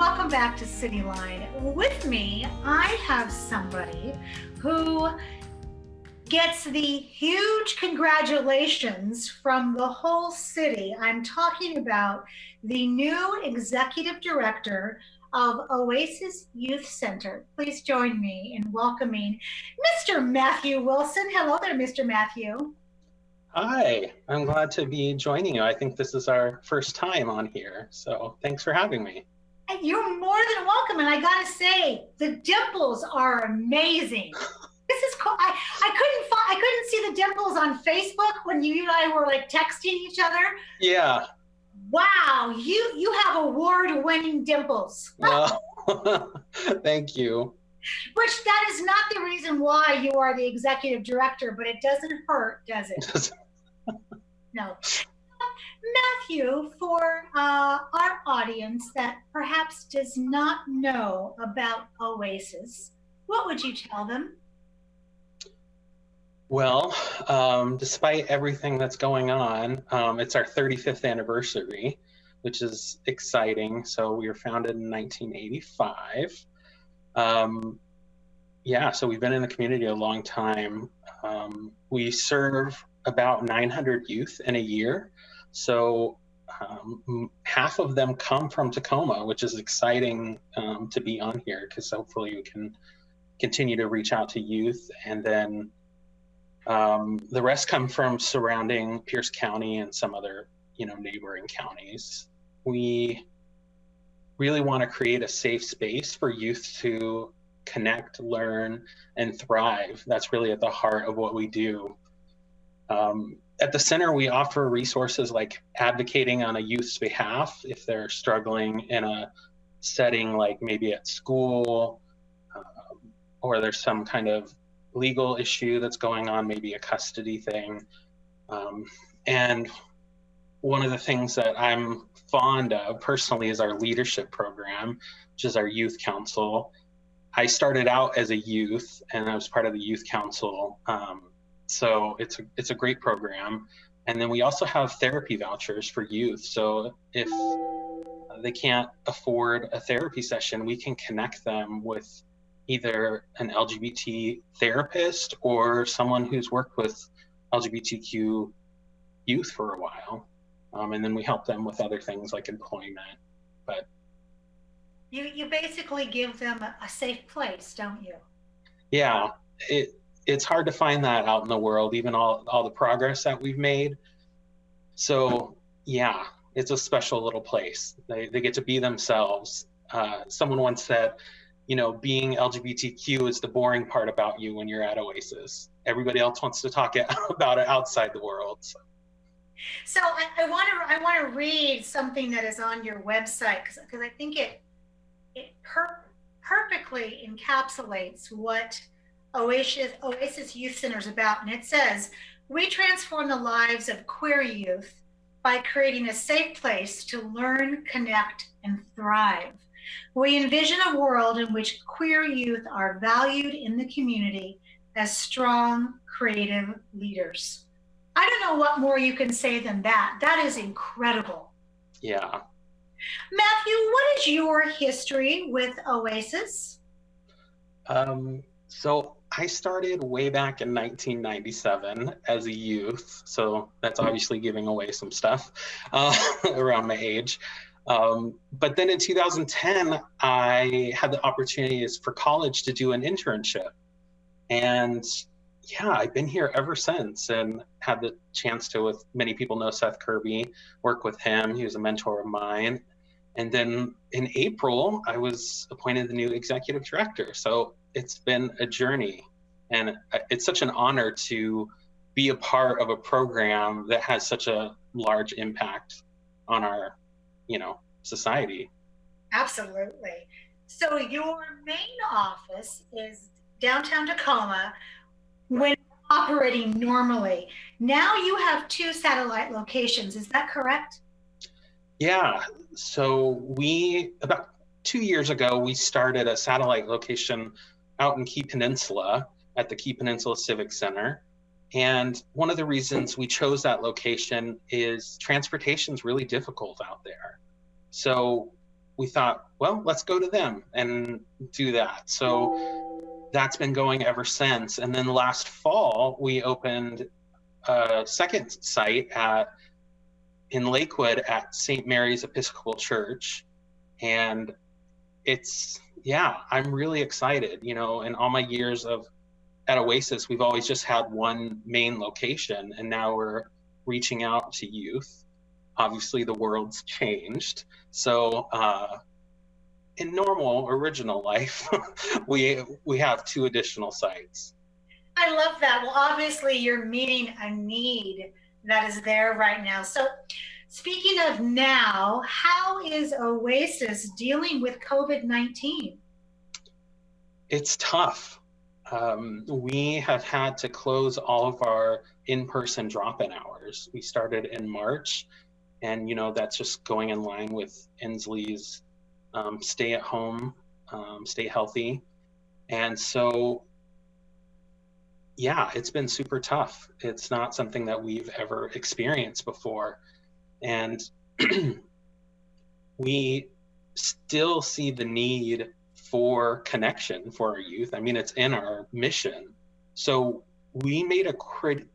welcome back to Cityline. With me, I have somebody who gets the huge congratulations from the whole city. I'm talking about the new executive director of Oasis Youth Center. Please join me in welcoming Mr. Matthew Wilson. Hello there, Mr. Matthew. Hi, I'm glad to be joining you. I think this is our first time on here, so thanks for having me. And you're more than welcome. And I gotta say, the dimples are amazing. This is cool. I couldn't see the dimples on Facebook when you and I were like texting each other. Yeah. Wow, you have award-winning dimples. Well, thank you. Which that is not the reason why you are the executive director, but it doesn't hurt, does it? No. Matthew, for our audience that perhaps does not know about Oasis, what would you tell them? Well, despite everything that's going on, it's our 35th anniversary, which is exciting. So we were founded in 1985. Yeah, so we've been in the community a long time. We serve about 900 youth in a year. So half of them come from Tacoma, which is exciting to be on here because hopefully we can continue to reach out to youth. And then the rest come from surrounding Pierce County and some other, neighboring counties. We really want to create a safe space for youth to connect, learn, and thrive. That's really at the heart of what we do. At the center, we offer resources like advocating on a youth's behalf if they're struggling in a setting like maybe at school, or there's some kind of legal issue that's going on, maybe a custody thing. And one of the things that I'm fond of personally is our leadership program, which is our youth council. I started out as a youth and I was part of the youth council. So it's a great program. And then we also have therapy vouchers for youth. So if they can't afford a therapy session, we can connect them with either an LGBT therapist or someone who's worked with LGBTQ youth for a while. And then we help them with other things like employment. But you basically give them a safe place, don't you? Yeah, it's hard to find that out in the world, even all the progress that we've made. So yeah, it's a special little place. They get to be themselves. Someone once said, being LGBTQ is the boring part about you when you're at Oasis. Everybody else wants to talk about it outside the world. So I want to read something that is on your website because I think it perfectly encapsulates what Oasis Youth Center is about. And it says, we transform the lives of queer youth by creating a safe place to learn, connect, and thrive. We envision a world in which queer youth are valued in the community as strong, creative leaders. I don't know what more you can say than that. That is incredible. Yeah. Matthew, what is your history with Oasis? So I started way back in 1997 as a youth. So that's obviously giving away some stuff around my age. But then in 2010, I had the opportunities for college to do an internship. And yeah, I've been here ever since and had the chance to, with many people know Seth Kirby, work with him. He was a mentor of mine. And then in April, I was appointed the new executive director. So it's been a journey. And it's such an honor to be a part of a program that has such a large impact on our, society. Absolutely. So your main office is downtown Tacoma when operating normally. Now you have 2 satellite locations. Is that correct? Yeah. So about 2 years ago, we started a satellite location out in Key Peninsula at the Key Peninsula Civic Center. And one of the reasons we chose that location is transportation is really difficult out there. So we thought, well, let's go to them and do that. So that's been going ever since. And then last fall, we opened a second site in Lakewood at St. Mary's Episcopal Church. And I'm really excited. In all my years at Oasis, we've always just had one main location, and now we're reaching out to youth. Obviously, the world's changed. So in normal, original life, we have 2 additional sites. I love that. Well, obviously, you're meeting a need that is there right now. So, speaking of now, how is Oasis dealing with COVID-19? It's tough. We have had to close all of our in-person drop-in hours. We started in March, and that's just going in line with Inslee's stay at home, stay healthy. And so, it's been super tough. It's not something that we've ever experienced before. And we still see the need for connection for our youth. I mean, it's in our mission. So we made a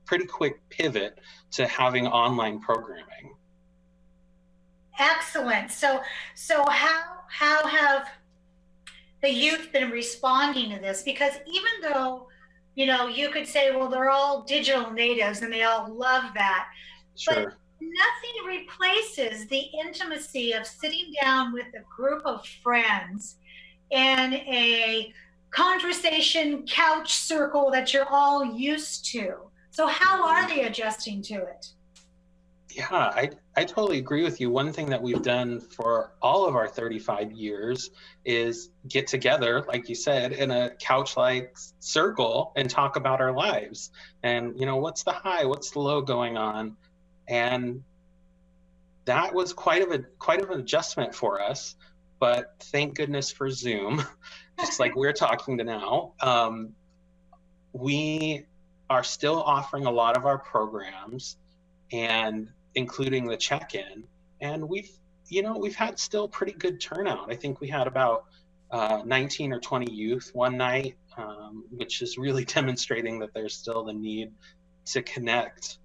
pretty quick pivot to having online programming. Excellent. So how have the youth been responding to this? Because even though, you could say, well, they're all digital natives and they all love that. Sure. But nothing replaces the intimacy of sitting down with a group of friends in a conversation couch circle that you're all used to. So how are they adjusting to it? Yeah, I totally agree with you. One thing that we've done for all of our 35 years is get together, like you said, in a couch-like circle and talk about our lives. And, what's the high, what's the low going on? And that was quite of an adjustment for us. But thank goodness for Zoom, just like we're talking to now. We are still offering a lot of our programs, and including the check-in. And we've had still pretty good turnout. I think we had about 19 or 20 youth one night, which is really demonstrating that there's still the need to connect.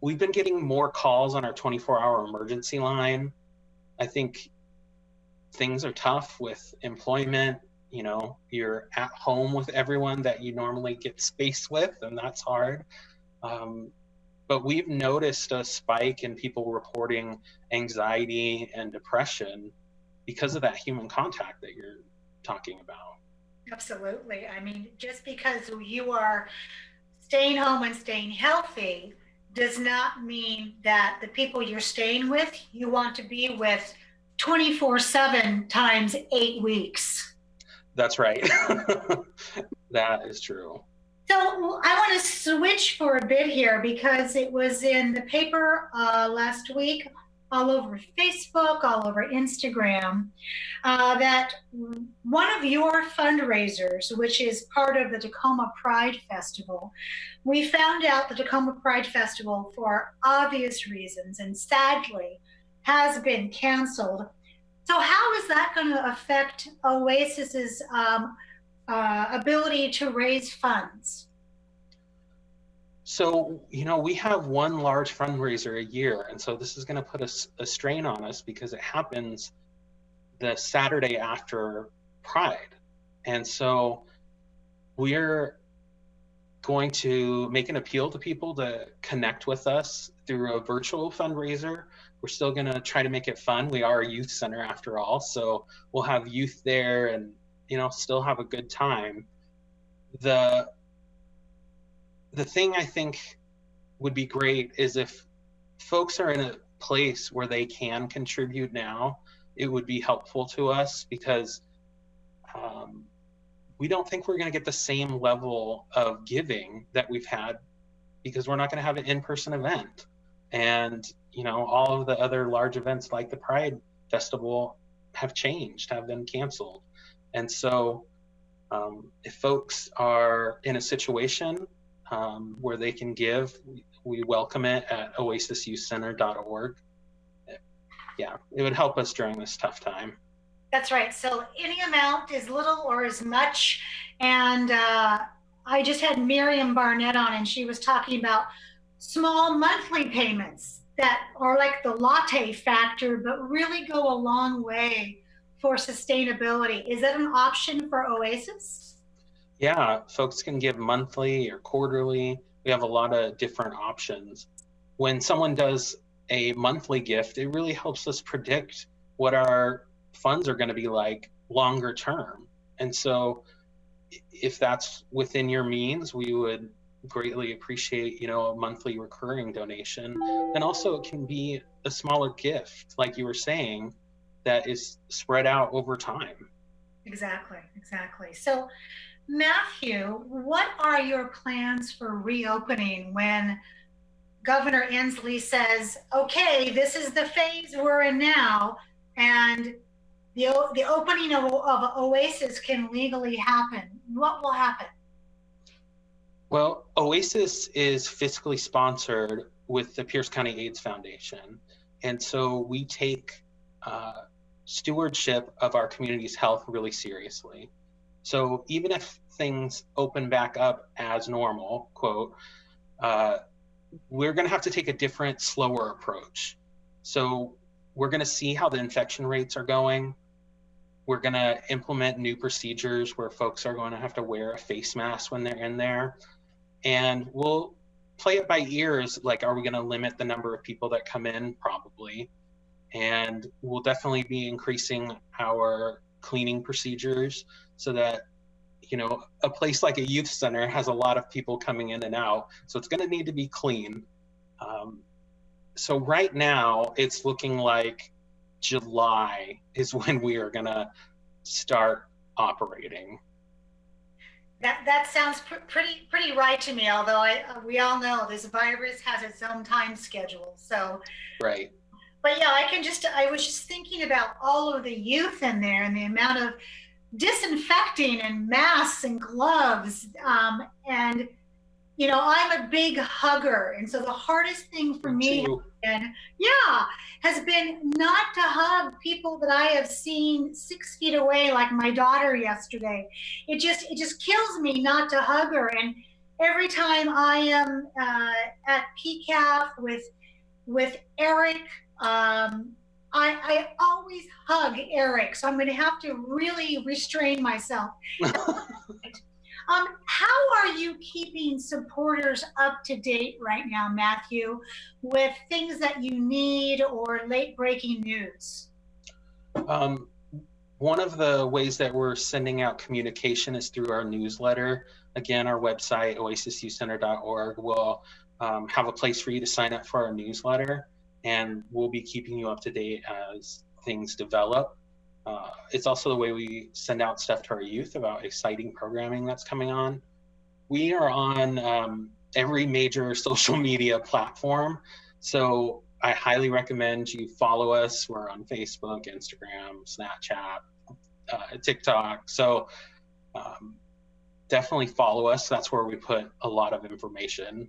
We've been getting more calls on our 24-hour emergency line. I think things are tough with employment. You're at home with everyone that you normally get space with, and that's hard. But we've noticed a spike in people reporting anxiety and depression because of that human contact that you're talking about. Absolutely. I mean, just because you are staying home and staying healthy does not mean that the people you're staying with, you want to be with 24/7 times 8 weeks. That's right. That is true. So I want to switch for a bit here because it was in the paper last week, all over Facebook, all over Instagram, that one of your fundraisers, which is part of the Tacoma Pride Festival, we found out the Tacoma Pride Festival, for obvious reasons and sadly, has been canceled. So how is that going to affect Oasis's ability to raise funds? So, we have one large fundraiser a year, and so this is going to put a strain on us because it happens the Saturday after Pride. And so we're going to make an appeal to people to connect with us through a virtual fundraiser. We're still going to try to make it fun. We are a youth center after all, so we'll have youth there and, still have a good time. The thing I think would be great is if folks are in a place where they can contribute now, it would be helpful to us because we don't think we're going to get the same level of giving that we've had because we're not going to have an in-person event. And, all of the other large events like the Pride Festival have been canceled. And so if folks are in a situation where they can give, we welcome it at oasisucenter.org. yeah, it would help us during this tough time. That's right. So any amount is little or as much. And I just had Miriam Barnett on, and she was talking about small monthly payments that are like the latte factor, but really go a long way for sustainability. Is that an option for Oasis? Yeah, folks can give monthly or quarterly. We have a lot of different options. When someone does a monthly gift, it really helps us predict what our funds are going to be like longer term. And so if that's within your means, we would greatly appreciate, a monthly recurring donation. And also it can be a smaller gift, like you were saying, that is spread out over time. Exactly, exactly. So Matthew, what are your plans for reopening when Governor Inslee says, okay, this is the phase we're in now, and the opening of Oasis can legally happen? What will happen? Well, Oasis is fiscally sponsored with the Pierce County AIDS Foundation. And so we take stewardship of our community's health really seriously. So even if things open back up as normal, quote, we're going to have to take a different, slower approach. So we're going to see how the infection rates are going. We're going to implement new procedures where folks are going to have to wear a face mask when they're in there. And we'll play it by ears. Like, are we going to limit the number of people that come in? Probably. And we'll definitely be increasing our cleaning procedures so that, a place like a youth center has a lot of people coming in and out. So it's going to need to be clean. So right now it's looking like July is when we are going to start operating. That sounds pretty right to me. Although we all know this virus has its own time schedule. So right. But yeah, I was just thinking about all of the youth in there and the amount of disinfecting and masks and gloves. And I'm a big hugger, and so the hardest thing for me has been not to hug people that I have seen 6 feet away, like my daughter yesterday. It just kills me not to hug her. And every time I am at PCAF with Eric, I always hug Eric, so I'm going to have to really restrain myself. How are you keeping supporters up to date right now, Matthew, with things that you need or late breaking news? One of the ways that we're sending out communication is through our newsletter. Again, our website, oasisucenter.org, will have a place for you to sign up for our newsletter, and we'll be keeping you up to date as things develop. It's also the way we send out stuff to our youth about exciting programming that's coming on. We are on every major social media platform, so I highly recommend you follow us. We're on Facebook, Instagram, Snapchat, TikTok. So definitely follow us. That's where we put a lot of information.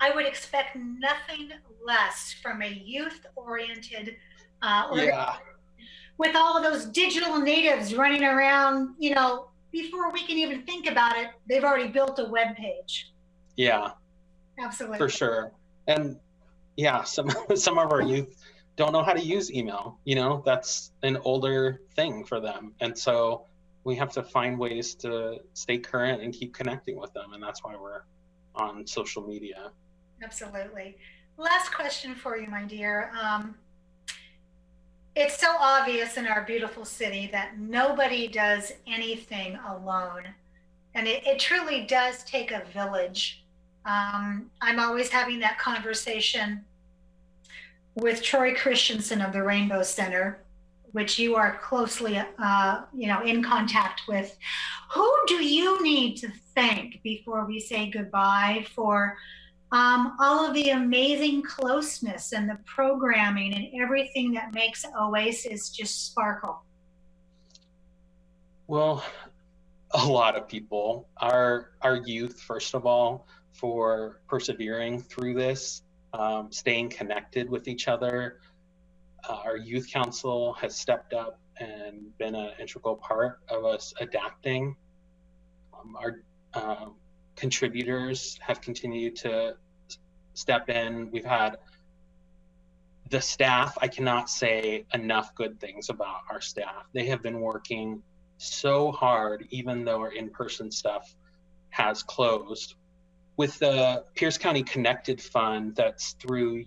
I would expect nothing less from a youth-oriented with all of those digital natives running around, before we can even think about it, they've already built a web page. Yeah, absolutely. For sure. And yeah, some of our youth don't know how to use email. That's an older thing for them. And so we have to find ways to stay current and keep connecting with them. And that's why we're on social media. Absolutely. Last question for you, my dear. It's so obvious in our beautiful city that nobody does anything alone. And it truly does take a village. I'm always having that conversation with Troy Christensen of the Rainbow Center, which you are closely, in contact with. Who do you need to thank before we say goodbye for all of the amazing closeness and the programming and everything that makes Oasis just sparkle? Well, a lot of people. Our youth, first of all, for persevering through this, staying connected with each other. Our youth council has stepped up and been an integral part of us adapting. Our contributors have continued to step in. We've had the staff. I cannot say enough good things about our staff. They have been working so hard, even though our in-person stuff has closed. With the Pierce County Connected Fund that's through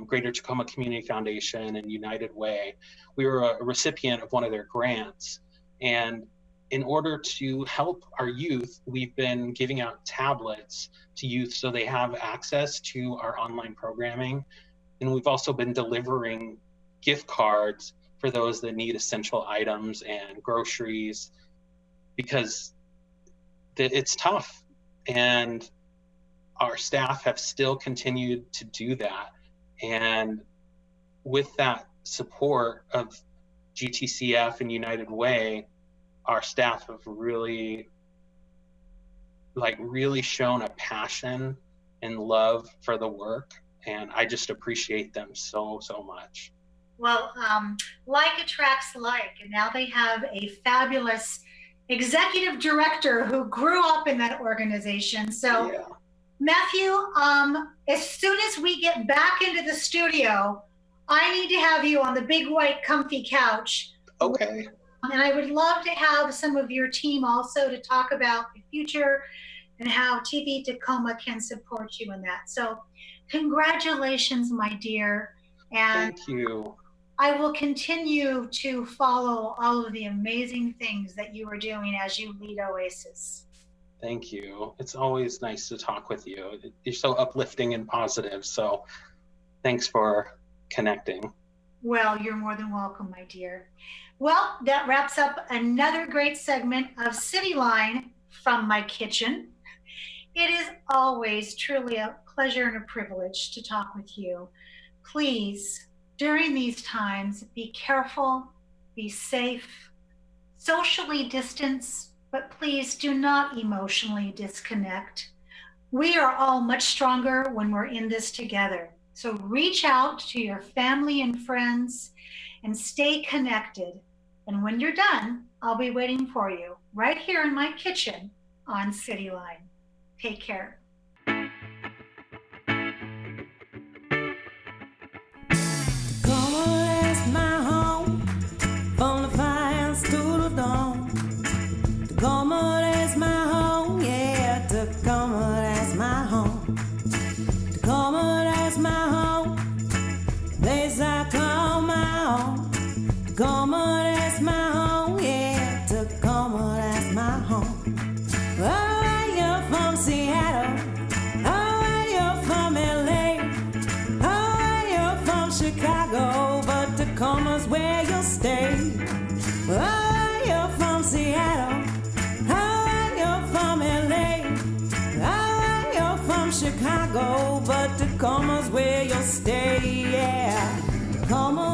Greater Tacoma Community Foundation and United Way, we were a recipient of one of their grants. And in order to help our youth, we've been giving out tablets to youth so they have access to our online programming. And we've also been delivering gift cards for those that need essential items and groceries, because it's tough. And our staff have still continued to do that. And with that support of GTCF and United Way, our staff have really shown a passion and love for the work. And I just appreciate them so much. Well, like attracts like, and now they have a fabulous executive director who grew up in that organization. So, yeah. Matthew, as soon as we get back into the studio, I need to have you on the big white comfy couch. Okay. And I would love to have some of your team also to talk about the future and how TV Tacoma can support you in that. So congratulations, my dear. And thank you. I will continue to follow all of the amazing things that you are doing as you lead Oasis. Thank you. It's always nice to talk with you. You're so uplifting and positive. So thanks for connecting. Well, you're more than welcome, my dear. Well, that wraps up another great segment of Cityline from my kitchen. It is always truly a pleasure and a privilege to talk with you. Please, during these times, be careful, be safe, socially distance, but please do not emotionally disconnect. We are all much stronger when we're in this together. So reach out to your family and friends and stay connected. And when you're done, I'll be waiting for you right here in my kitchen on Cityline. Take care. Tacoma, that's my home, yeah, Tacoma, that's my home. Tacoma, that's my home, place I call my own. Tacoma, that's my home, yeah, Tacoma, that's my home. Oh, you're from Seattle, oh, you're from LA, oh, you're from Chicago, but Tacoma's where you'll stay. Oh, you're from Seattle, Chicago, but Tacoma's where you'll stay, yeah. Tacoma